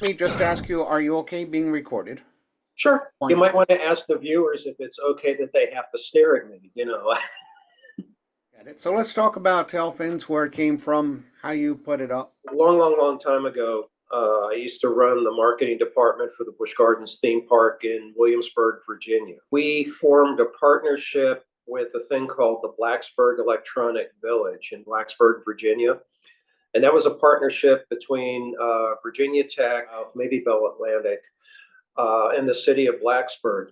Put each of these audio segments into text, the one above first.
Let me just ask you, are you okay being recorded? Sure. You Point might blank. want to ask the viewers if it's okay that they have to stare at me. Got it. So let's talk about Tailfins, where it came from, how you put it up. Long, long, long time ago, I used to run the marketing department for the Busch Gardens theme park in Williamsburg, Virginia. We formed a partnership with a thing called the Blacksburg Electronic Village in Blacksburg, Virginia. And that was a partnership between Virginia Tech, maybe Bell Atlantic, and the city of Blacksburg.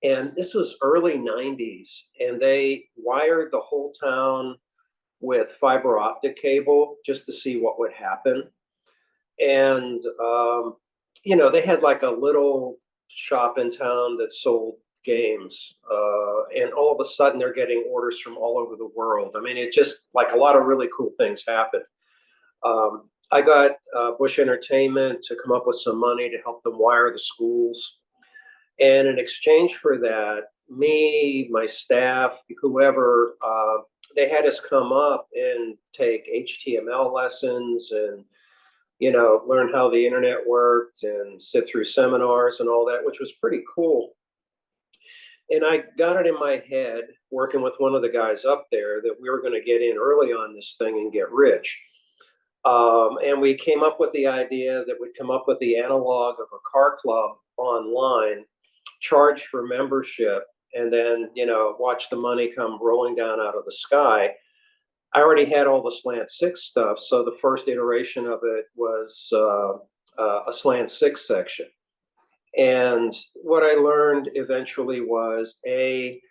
And this was early 90s, and they wired the whole town with fiber optic cable just to see what would happen. And, they had like a little shop in town that sold games. And all of a sudden, they're getting orders from all over the world. I mean, it just like a lot of really cool things happened. I got Bush Entertainment to come up with some money to help them wire the schools. And in exchange for that, me, my staff, whoever, they had us come up and take HTML lessons and, learn how the internet worked and sit through seminars and all that, which was pretty cool. And I got it in my head, working with one of the guys up there, that we were going to get in early on this thing and get rich. And we came up with the idea that we'd come up with the analog of a car club online, charge for membership, and then watch the money come rolling down out of the sky. I already had all the Slant Six stuff, so the first iteration of it was a Slant Six section. And what I learned eventually was A,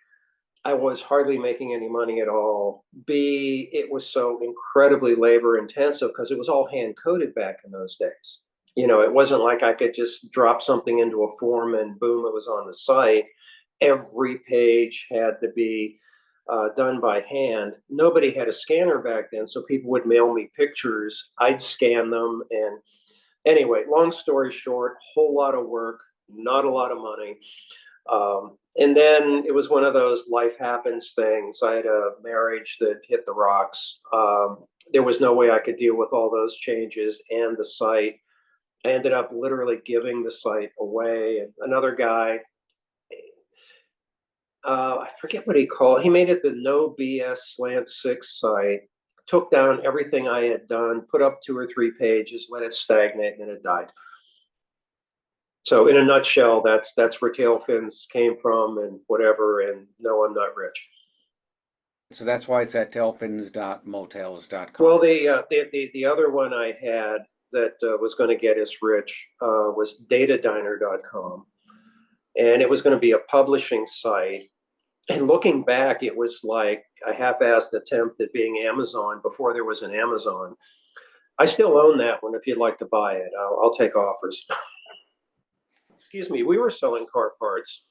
I was hardly making any money at all. B, it was so incredibly labor intensive because it was all hand coded back in those days. It wasn't like I could just drop something into a form and boom, it was on the site. Every page had to be done by hand. Nobody had a scanner back then, so people would mail me pictures. I'd scan them. And anyway, long story short, whole lot of work, not a lot of money. And then it was one of those life happens things. I had a marriage that hit the rocks. There was no way I could deal with all those changes and the site. I ended up literally giving the site away. And another guy, I forget what he called. He made it the No BS Slant Six site. Took down everything I had done, put up 2 or 3 pages, let it stagnate, and then it died. So in a nutshell, that's where Tailfins came from and whatever. And no, I'm not rich. So that's why it's at tailfins.motels.com. Well, the other one I had that was going to get us rich was datadiner.com. And it was going to be a publishing site. And looking back, it was like a half-assed attempt at being Amazon before there was an Amazon. I still own that one. If you'd like to buy it, I'll take offers. Excuse me. We were selling car parts,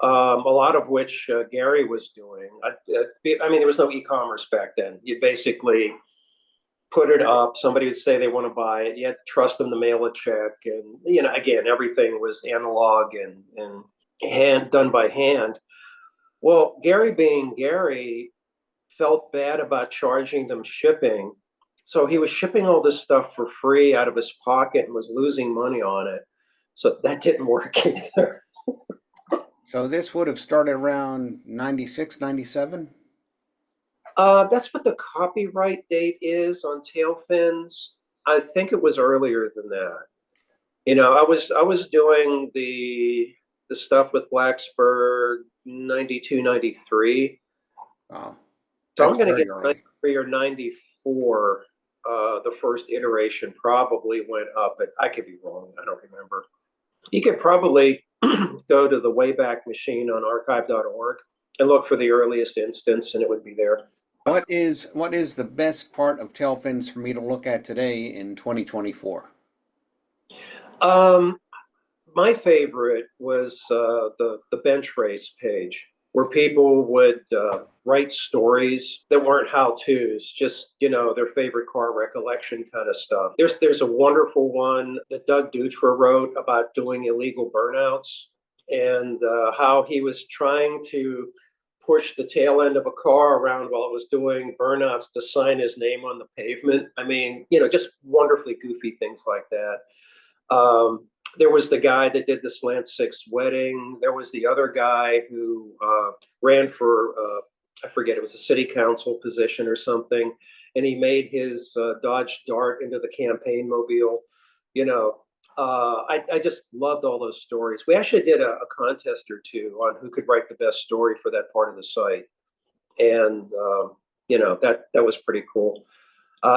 a lot of which Gary was doing. I mean, there was no e-commerce back then. You basically put it up. Somebody would say they want to buy it. You had to trust them to mail a check. And, again, everything was analog and hand done by hand. Well, Gary being Gary felt bad about charging them shipping. So he was shipping all this stuff for free out of his pocket and was losing money on it. So that didn't work either. So this would have started around 96, 97? That's what the copyright date is on Tailfins. I think it was earlier than that. I was doing the stuff with Blacksburg 92, 93. Oh, So that's I'm going to very get early. 93 or 94. The first iteration probably went up, but I could be wrong. I don't remember. You could probably go to the Wayback Machine on archive.org and look for the earliest instance, and it would be there. What is the best part of Tailfins for me to look at today in 2024? Um, my favorite was the bench race page, where people would write stories that weren't how-tos, just their favorite car recollection kind of stuff. There's a wonderful one that Doug Dutra wrote about doing illegal burnouts and how he was trying to push the tail end of a car around while it was doing burnouts to sign his name on the pavement. I mean, just wonderfully goofy things like that. There was the guy that did the Slant Six wedding. There was the other guy who ran for, I forget, it was a city council position or something, and he made his Dodge Dart into the campaign mobile. You know, I just loved all those stories. We actually did a contest or two on who could write the best story for that part of the site, and that was pretty cool.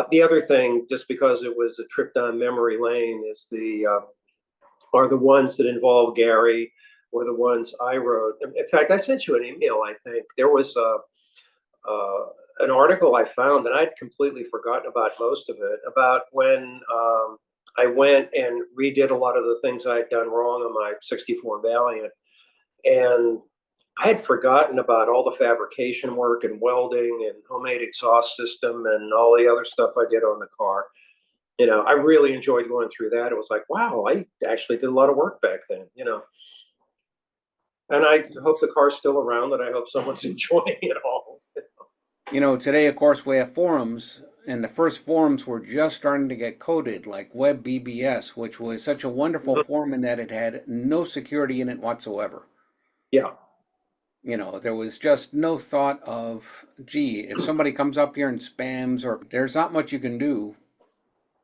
The other thing, just because it was a trip down memory lane, is are the ones that involve Gary or the ones I wrote. In fact, I sent you an email. I think there was an article I found, and I'd completely forgotten about most of it, about when I went and redid a lot of the things I'd done wrong on my '64 Valiant, and I had forgotten about all the fabrication work and welding and homemade exhaust system and all the other stuff I did on the car. I really enjoyed going through that. It was like, wow, I actually did a lot of work back then. And I hope the car's still around, and I hope someone's enjoying it all. Today, of course, we have forums, and the first forums were just starting to get coded, like Web BBS, which was such a wonderful forum in that it had no security in it whatsoever. Yeah. There was just no thought of, gee, if somebody comes up here and spams, or there's not much you can do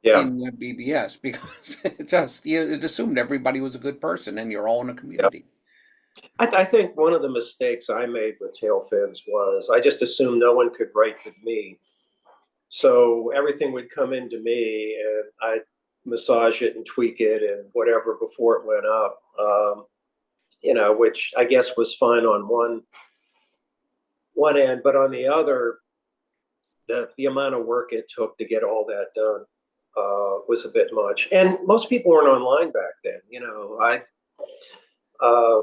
Yeah. in Web BBS because it assumed everybody was a good person and you're all in a Yeah. community. I think one of the mistakes I made with Tailfins was I just assumed no one could write with me. So everything would come into me, and I'd massage it and tweak it and whatever before it went up. Which I guess was fine on one end, but on the other, the amount of work it took to get all that done was a bit much. And most people weren't online back then. I uh,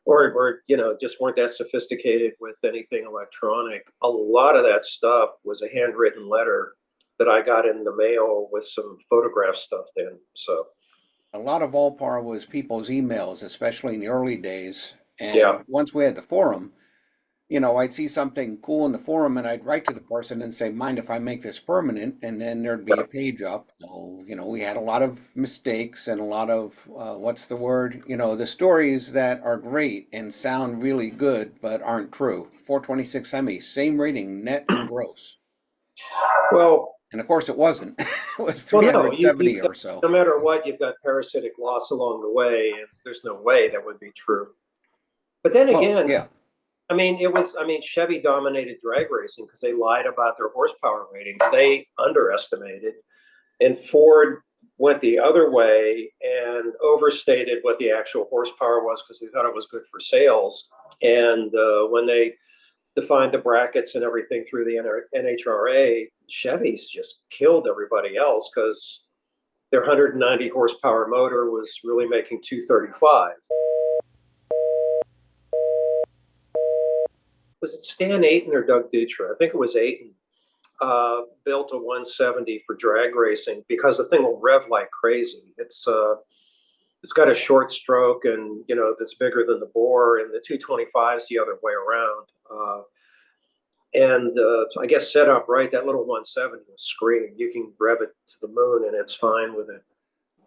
or just weren't that sophisticated with anything electronic. A lot of that stuff was a handwritten letter that I got in the mail with some photograph stuffed in. So A lot of Allpar was people's emails, especially in the early days. yeah, And once we had the forum, I'd see something cool in the forum and I'd write to the person and say, mind if I make this permanent? And then there'd be a page up. So, we had a lot of mistakes and a lot of, what's the word? The stories that are great and sound really good, but aren't true. 426 Hemi, same rating, net and gross. well, And of course it wasn't. It was no, 370 you've got, or so. no matter what, you've got parasitic loss along the way, and there's no way that would be true. But then Well, again, yeah. Chevy dominated drag racing because they lied about their horsepower ratings. They underestimated. And Ford went the other way and overstated what the actual horsepower was because they thought it was good for sales. And when they defined the brackets and everything through the NHRA, Chevy's just killed everybody else because their 190 horsepower motor was really making 235. Was it Stan Ayton or Doug Dutra? I think it was Ayton. Built a 170 for drag racing because the thing will rev like crazy. It's got a short stroke, and that's bigger than the bore, and the 225 is the other way around. I guess set up right, that little 170 will scream. You can rev it to the moon, and it's fine with it.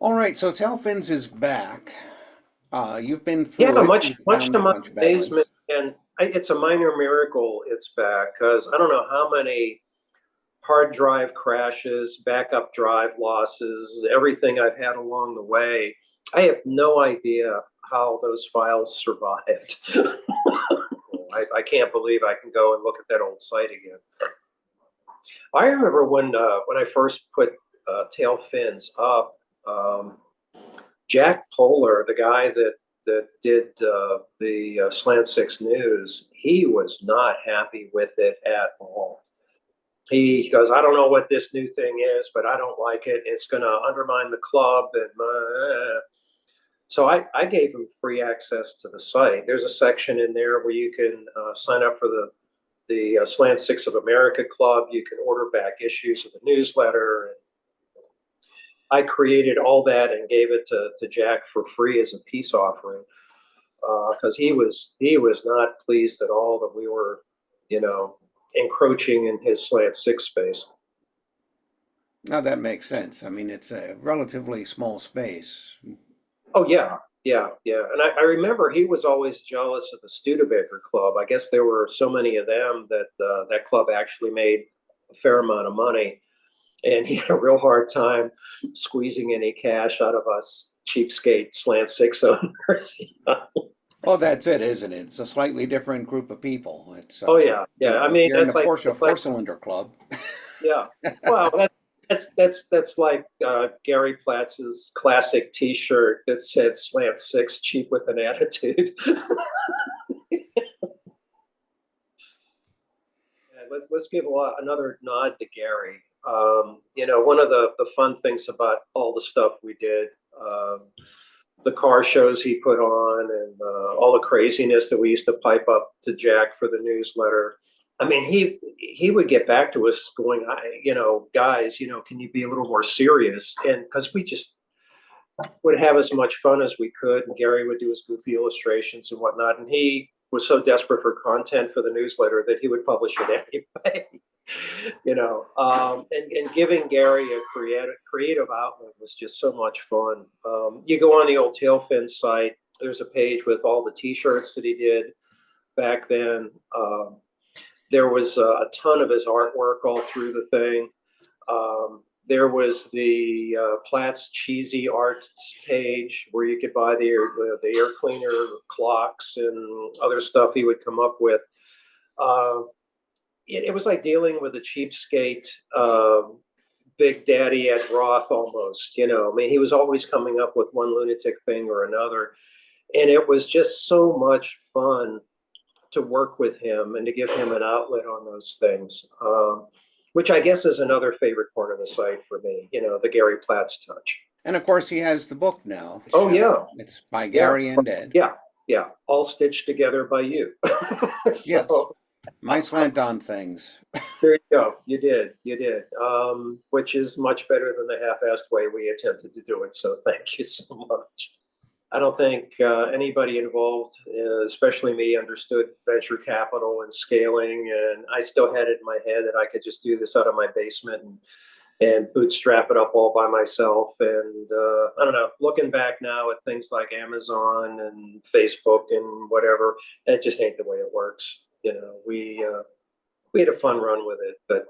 All right, so Tailfins is back. You've been Yeah, through it. much You much found to a my bunch of bad ones. amazement, and it's a minor miracle it's back because I don't know how many hard drive crashes, backup drive losses, everything I've had along the way. I have no idea how those files survived. I can't believe I can go and look at that old site again. I remember when I first put Tailfins up, Jack Polar, the guy that did the Slant Six News, he was not happy with it at all. He goes, I don't know what this new thing is, but I don't like it. It's going to undermine the club. So I gave him free access to the site. There's a section in there where you can sign up for the Slant Six of America Club. You can order back issues of the newsletter. I created all that and gave it to Jack for free as a peace offering because he was not pleased at all that we were, encroaching in his Slant Six space. Now that makes sense. I mean, it's a relatively small space. Oh yeah, yeah, yeah. And I remember he was always jealous of the Studebaker Club. I guess there were so many of them that that club actually made a fair amount of money, and he had a real hard time squeezing any cash out of us cheapskate Slant Six owners. Well, that's it, isn't it? It's a slightly different group of people. It's, Oh yeah, you yeah. I know, if mean, you're in the that's like Porsche it's like four-cylinder club, yeah. Well, that's like Gary Platz's classic T-shirt that said "Slant Six, cheap with an attitude." Let's give another nod to Gary. You know, one of the fun things about all the stuff we did, the car shows he put on, and all the craziness that we used to pipe up to Jack for the newsletter. I mean, he would get back to us going, you know, guys, you know, can you be a little more serious? And because we just would have as much fun as we could, and Gary would do his goofy illustrations and whatnot. And he was so desperate for content for the newsletter that he would publish it anyway. You know, and giving Gary a creative outlet was just so much fun. You go on the old Tailfins site. There's a page with all the T-shirts that he did back then. There was a ton of his artwork all through the thing. There was the Platts Cheesy Arts page where you could buy the air cleaner clocks and other stuff he would come up with. Uh, it was like dealing with a cheapskate Big Daddy Ed Roth almost. You know, I mean, he was always coming up with one lunatic thing or another, and it was just so much fun to work with him and to give him an outlet on those things. Which I guess is another favorite part of the site for me, you know, the Gary Platts touch. and of course he has the book now. Oh, yeah. It's by Yeah. Gary and Ed. Yeah. Yeah. All stitched together by you. Yes, So my slant on things. there you go. You did. You did. Which is much better than the half assed way we attempted to do it. So thank you so much. I don't think anybody involved, especially me, understood venture capital and scaling. And I still had it in my head that I could just do this out of my basement and bootstrap it up all by myself. And I don't know, looking back now at things like Amazon and Facebook and whatever, it just ain't the way it works. You know, we had a fun run with it, but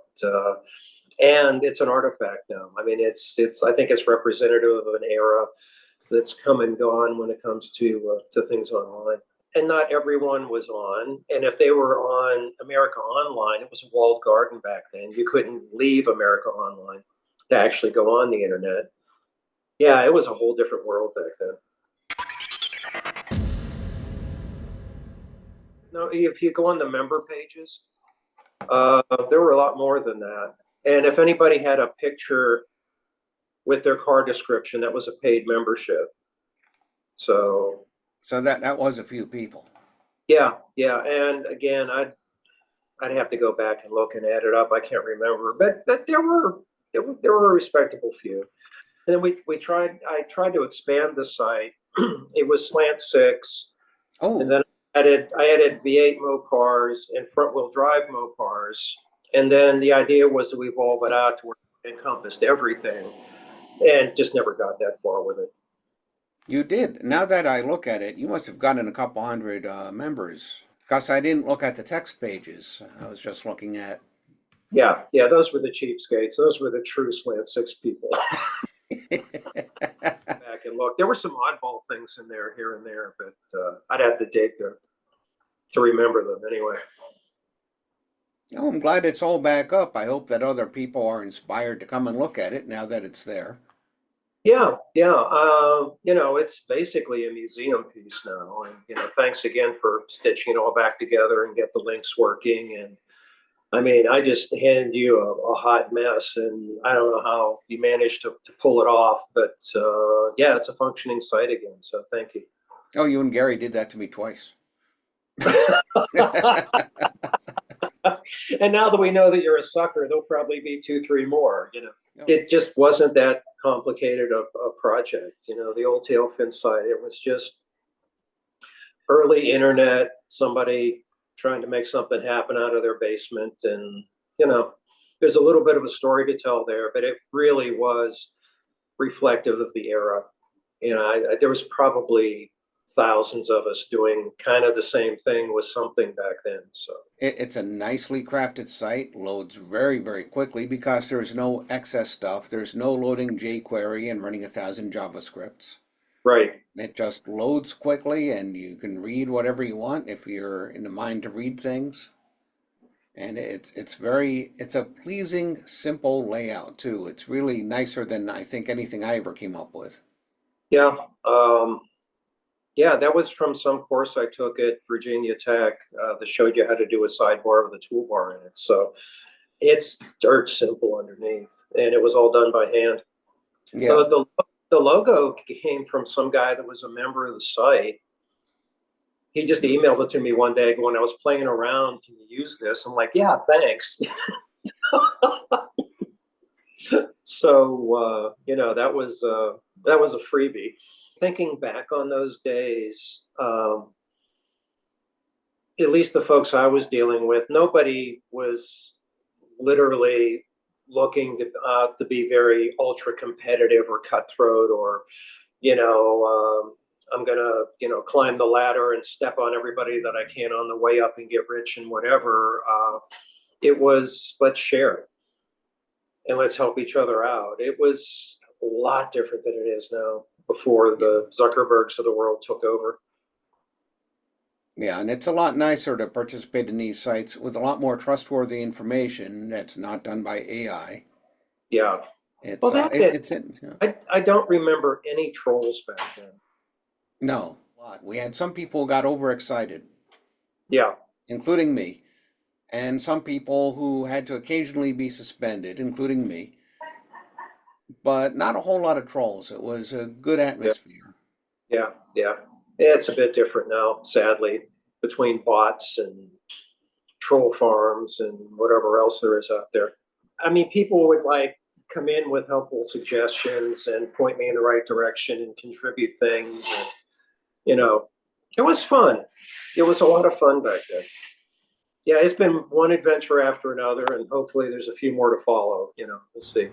and it's an artifact now. I mean, it's I think it's representative of an era that's come and gone when it comes to things online. And not everyone was on. And if they were on America Online, it was a walled garden back then. You couldn't leave America Online to actually go on the internet. Yeah, it was a whole different world back then. No, if you go on the member pages, there were a lot more than that. And if anybody had a picture with their car description, that was a paid membership. So So that was a few people. yeah, yeah. And again, I'd have to go back and look and add it up. I can't remember, but there were a respectable few. And then I tried to expand the site. It was Slant Six, and Oh, then I added V8 Mopars and front wheel drive Mopars. And then the idea was to evolve it out to where it encompassed everything, and just never got that far with it. you did. Now that I look at it, you must have gotten a couple hundred members. Because I didn't look at the text pages. I was just looking at. Yeah, yeah, those were the cheapskates. Those were the true Slant Six people. Back and look. There were some oddball things in there here and there, but I'd have to dig to remember them anyway. Oh, I'm glad it's all back up. I hope that other people are inspired to come and look at it now that it's there. Yeah, yeah. You know, it's basically a museum piece now, and you know, thanks again for stitching it all back together and get the links working. And I mean, I just handed you a hot mess, and I don't know how you managed to pull it off, but yeah, it's a functioning site again. So thank you. Oh, you and Gary did that to me twice. And now that we know that you're a sucker, there'll probably be two, three more. You know, Oh, it just wasn't that complicated a project. You know, the old Tailfin site, it was just early internet, somebody trying to make something happen out of their basement, and you know, there's a little bit of a story to tell there, but it really was reflective of the era. There was probably thousands of us doing kind of the same thing with something back then. So, It's a nicely crafted site, loads very, very quickly because there's no excess stuff. There's no loading jQuery and running 1,000 JavaScripts. right. It just loads quickly and you can read whatever you want if you're in the mind to read things. And it's a pleasing, simple layout too. It's really nicer than I think anything I ever came up with. Yeah. Yeah, that was from some course I took at Virginia Tech that showed you how to do a sidebar with a toolbar in it. So it's dirt simple underneath, and it was all done by hand. Yeah. The logo came from some guy that was a member of the site. He just emailed it to me one day when I was playing around. Can you use this? I'm like, yeah, thanks. So that was a freebie. Thinking back on those days, at least the folks I was dealing with, nobody was literally looking to be very ultra competitive or cutthroat or, I'm going to, climb the ladder and step on everybody that I can on the way up and get rich and whatever. It was, let's share and let's help each other out. It was a lot different than it is now before Yeah. the Zuckerbergs of the world took over. Yeah, and it's a lot nicer to participate in these sites with a lot more trustworthy information that's not done by AI. Yeah. It's Well, it's in, yeah. I don't remember any trolls back then. No, a lot. We had some people who got overexcited, Yeah. including me, and some people who had to occasionally be suspended, including me, but not a whole lot of trolls. It was a good Yeah. atmosphere. Yeah. Yeah. It's a bit different now, sadly, between bots and troll farms and whatever else there is out there. I mean, people would like come in with helpful suggestions and point me in the right direction and contribute things. And, you know, it was fun. It was a lot of fun back then. Yeah, it's been one adventure after another, and hopefully there's a few more to follow. We'll see.